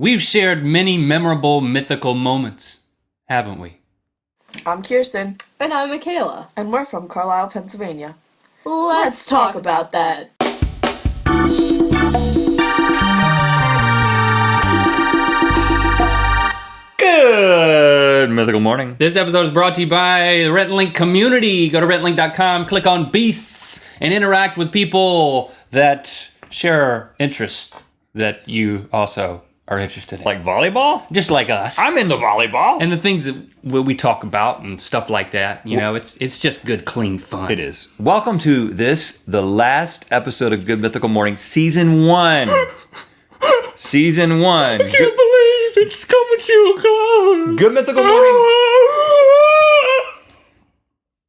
We've shared many memorable mythical moments, haven't we? I'm Kirsten. And I'm Michaela. And we're from Carlisle, Pennsylvania. Let's talk about that. Good mythical morning. This episode is brought to you by the Rhett and Link Community. Go to RhettandLink.com, click on Beasts, and interact with people that share interests that you also are interested in. Like volleyball? Just like us. I'm into volleyball. And the things that we talk about and stuff like that, you know, it's just good, clean fun. It is. Welcome to the last episode of Good Mythical Morning, Season 1. Season 1. I can't believe it's coming to a close. Good Mythical Morning.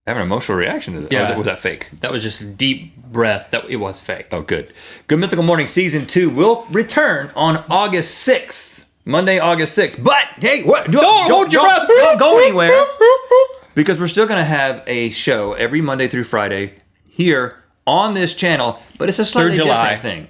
I have an emotional reaction to that. Yeah. Was that fake? That was just a deep breath. It was fake. Oh, good. Good Mythical Morning Season 2 will return on August 6th. Monday, August 6th. But, hey, what? Don't hold your breath. Don't go anywhere. Because we're still going to have a show every Monday through Friday here on this channel. But it's a slightly different thing.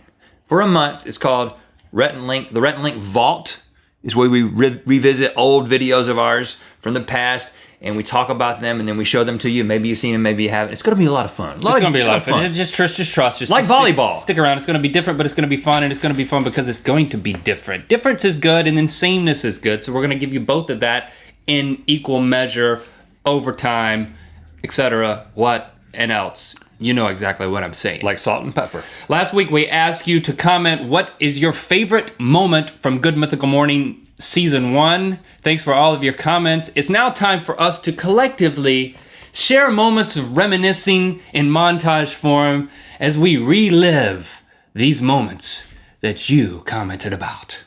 For a month, it's called Rhett and Link. The Rhett and Link Vault is where we revisit old videos of ours from the past. And we talk about them, and then we show them to you. Maybe you've seen them, maybe you haven't. It's going to be a lot of fun. It's going to be a lot of fun. Just trust. Just like volleyball. Stick around. It's going to be different, but it's going to be fun, and it's going to be fun because it's going to be different. Difference is good, and then sameness is good. So we're going to give you both of that in equal measure, over time, etc. What and else? You know exactly what I'm saying. Like salt and pepper. Last week, we asked you to comment what is your favorite moment from Good Mythical Morning Season 1. Thanks for all of your comments. It's now time for us to collectively share moments of reminiscing in montage form as we relive these moments that you commented about.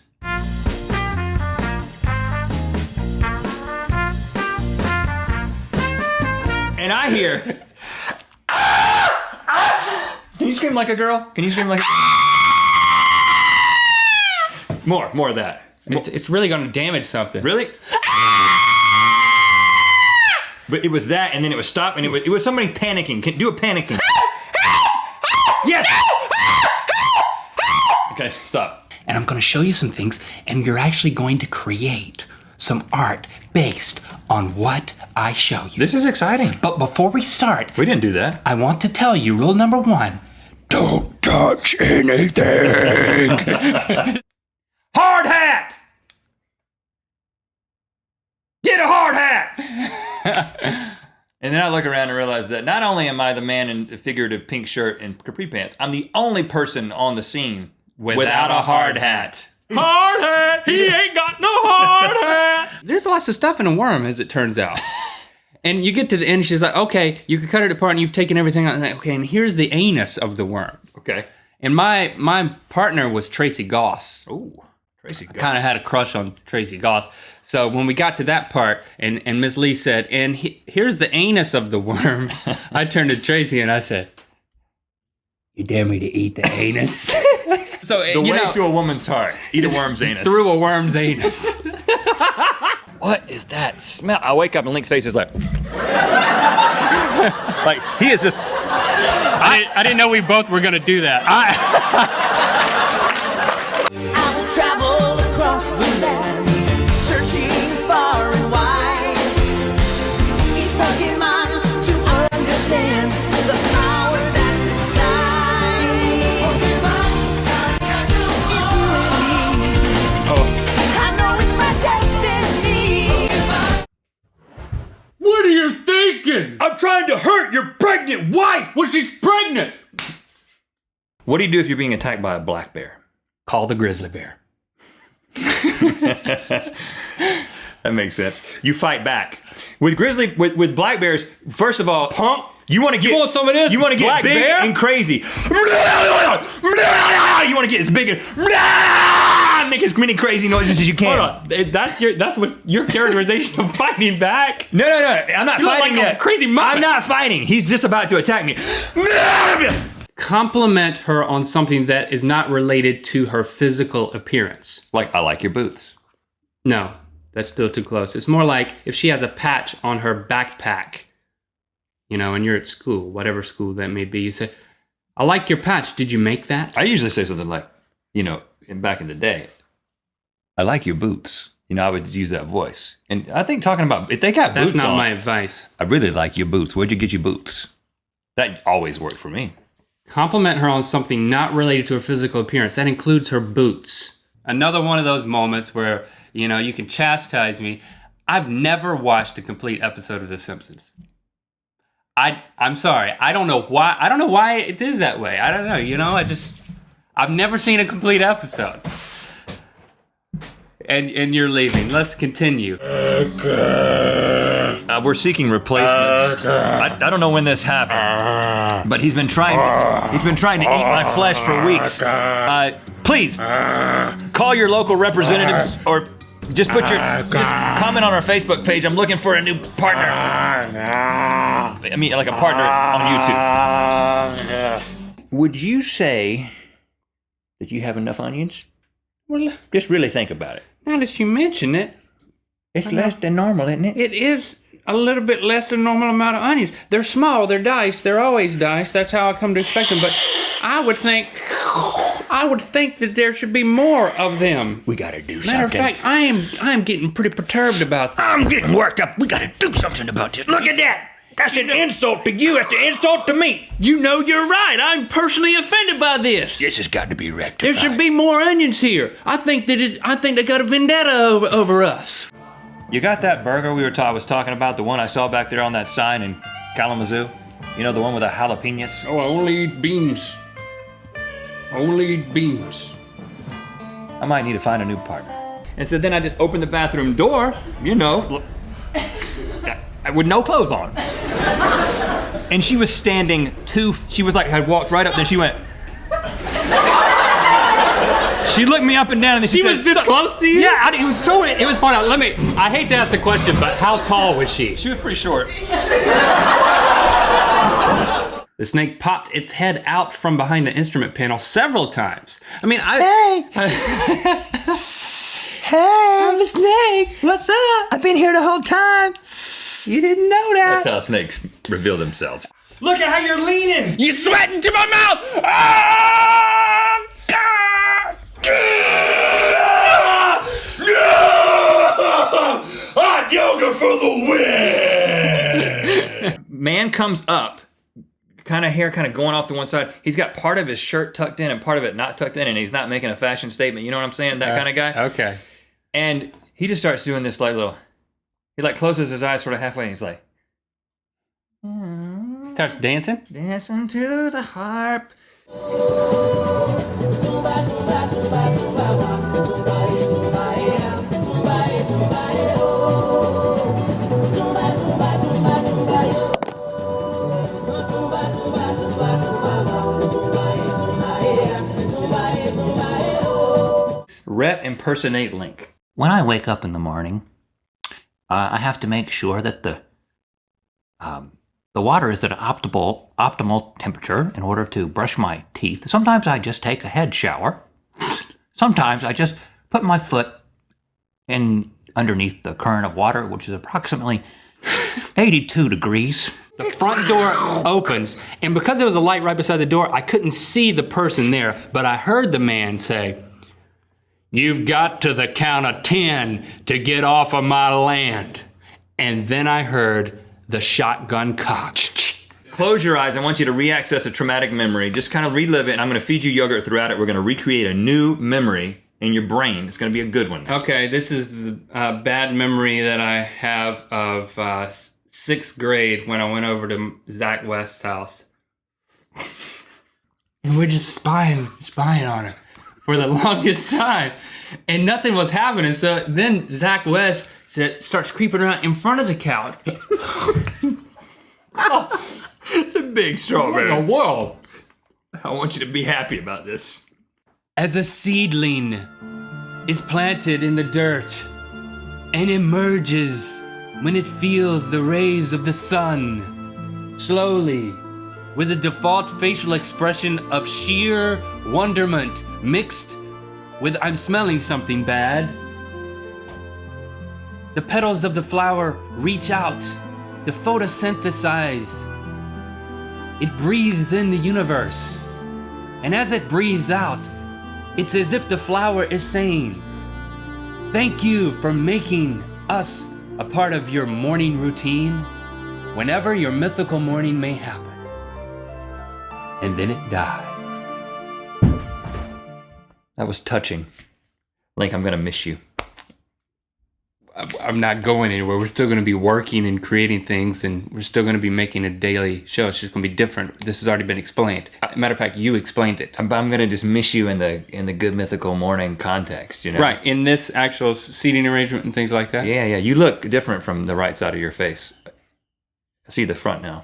And I hear... Can you scream like a girl? Can you scream like a... More of that. It's really going to damage something. Really? But it was that, and then it was stop, and it was somebody panicking. Do a panicking. Yes! Okay, stop. And I'm going to show you some things, and you're actually going to create some art based on what I show you. This is exciting. But before we start... We didn't do that. I want to tell you, rule number 1, don't touch anything. Hard hat! Get a hard hat! And then I look around and realize that not only am I the man in the figurative pink shirt and capri pants, I'm the only person on the scene without a hard hat. Hard hat! He ain't got no hard hat! There's lots of stuff in a worm, as it turns out. And you get to the end, she's like, okay, you can cut it apart and you've taken everything out. And like, okay, and here's the anus of the worm. Okay. And my partner was Tracy Goss. Ooh. Tracy Goss. I kind of had a crush on Tracy Goss. So when we got to that part, and Miss Lee said, and here's the anus of the worm, I turned to Tracy and I said, you dare me to eat the anus? So the way to a woman's heart. Eat a worm's anus. Through a worm's anus. What is that smell? I wake up and Link's face is like... like, he is just... I didn't know we both were going to do that. I will travel across the land, searching far and wide. Each Pokemon to understand the power that's inside. Pokemon, it's you and me. I know it's my destiny. What are you thinking? I'm trying to hurt your pregnant wife! Well, she's pregnant. What do you do if you're being attacked by a black bear? Call the grizzly bear. That makes sense. You fight back. With with black bears, first of all, Pump. you want to get... You want some of this? You want to get Black big bear? and crazy. You want to get as big and... make as many crazy noises as you can. Hold on. That's what your characterization of fighting back. No. I'm not You look fighting like a yet. crazy muppet. I'm not fighting. He's just about to attack me. Compliment her on something that is not related to her physical appearance. Like, I like your boots. No, that's still too close. It's more like if she has a patch on her backpack, you know, and you're at school, whatever school that may be, you say, I like your patch. Did you make that? I usually say something like, you know, back in the day, I like your boots. You know, I would use that voice. And I think talking about, if they got That's boots not on, my advice. I really like your boots. Where'd you get your boots? That always worked for me. Compliment her on something not related to her physical appearance. That includes her boots. Another one of those moments where, you know, you can chastise me. I've never watched a complete episode of The Simpsons. I'm sorry. I don't know why. I don't know why it is that way. I don't know. You know, I've never seen a complete episode. And you're leaving. Let's continue. We're seeking replacements. I don't know when this happened, but he's been trying to eat my flesh for weeks. Please call your local representatives or just comment on our Facebook page. I'm looking for a new partner. I mean, like a partner on YouTube. Would you say that you have enough onions? Well, Just really think about it. now that you mention it, It's less than normal, isn't it? it is a little bit less than normal amount of onions. They're small, they're diced, they're always diced. That's how I come to expect them. But I would think that there should be more of them. We gotta do something. Matter of fact, I am getting pretty perturbed about that. I'm getting worked up. We gotta do something about this. Look at that. That's an insult to you. That's an insult to me. You know you're right. I'm personally offended by this. This has got to be rectified. There should be more onions here. I think they got a vendetta over us. You got that burger I was talking about, the one I saw back there on that sign in Kalamazoo? You know, the one with the jalapenos? Oh, I only eat beans. I might need to find a new partner. And so then I just opened the bathroom door, you know, with no clothes on. And she was standing she was like, had walked right up, then she went. She looked me up and down and then she was said, this close to you? Yeah, it was. Hold on, I hate to ask the question, but how tall was she? She was pretty short. The snake popped its head out from behind the instrument panel several times. I mean, Hey, I'm the snake. What's up? I've been here the whole time. You didn't know that. That's how snakes reveal themselves. Look at how you're leaning. You sweating to my mouth. Ah! Ah! Hot yoga for the win! Man comes up, hair going off to one side. He's got part of his shirt tucked in and part of it not tucked in, and he's not making a fashion statement. You know what I'm saying? That kind of guy. Okay. And he just starts doing this he closes his eyes sort of halfway and he's like, Starts dancing? dancing to the harp. Rhett impersonate Link. When I wake up in the morning, I have to make sure that the water is at an optimal temperature in order to brush my teeth. Sometimes I just take a head shower. Sometimes I just put my foot in underneath the current of water, which is approximately 82 degrees. The front door opens, and because there was a light right beside the door, I couldn't see the person there, but I heard the man say, "You've got to the count of 10 to get off of my land." And then I heard the shotgun cock. Close your eyes. I want you to re-access a traumatic memory. Just kind of relive it, and I'm going to feed you yogurt throughout it. We're going to recreate a new memory in your brain. It's going to be a good one. Okay, this is the bad memory that I have of 6th grade when I went over to Zach West's house. And we're just spying on her for the longest time. And nothing was happening. So then Zach West starts creeping around in front of the couch. It's a big strawberry. What in the world? I want you to be happy about this. As a seedling is planted in the dirt and emerges when it feels the rays of the sun, slowly, with a default facial expression of sheer wonderment mixed with "I'm smelling something bad." The petals of the flower reach out to photosynthesize. It breathes in the universe. And as it breathes out, it's as if the flower is saying, Thank you for making us a part of your morning routine whenever your mythical morning may happen. And then it dies. That was touching. Link, I'm going to miss you. I'm not going anywhere. We're still going to be working and creating things, and we're still going to be making a daily show. It's just going to be different. This has already been explained. Matter of fact, you explained it. I'm going to just miss you in the Good Mythical Morning context, you know? Right, in this actual seating arrangement and things like that? Yeah. You look different from the right side of your face. I see the front now.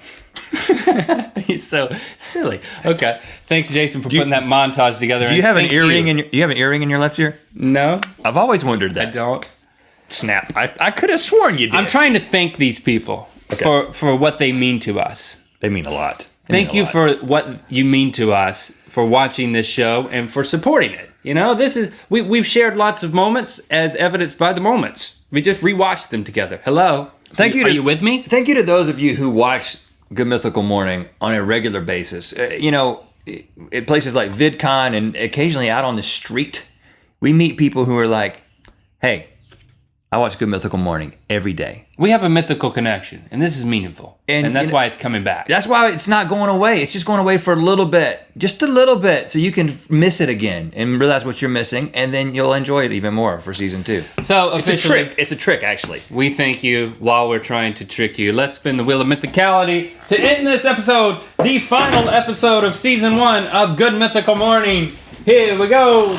He's so silly. Okay, thanks, Jason, for putting that montage together. Do you have an earring in your left ear? No, I've always wondered that. I don't. Snap! I could have sworn you did. I'm trying to thank these people for what they mean to us. They mean a lot. Thank you for what you mean to us, for watching this show and for supporting it. You know, we've shared lots of moments as evidenced by the moments. We just rewatched them together. Hello. Are you with me? Thank you to those of you who watch Good Mythical Morning on a regular basis. At places like VidCon and occasionally out on the street, we meet people who are like, hey, I watch Good Mythical Morning every day. We have a mythical connection, and this is meaningful. And that's why it's coming back. That's why it's not going away. It's just going away for a little bit. Just a little bit, so you can miss it again and realize what you're missing, and then you'll enjoy it even more for season 2. So officially, it's a trick, actually. We thank you while we're trying to trick you. Let's spin the wheel of mythicality to end this episode, the final episode of season 1 of Good Mythical Morning. Here we go.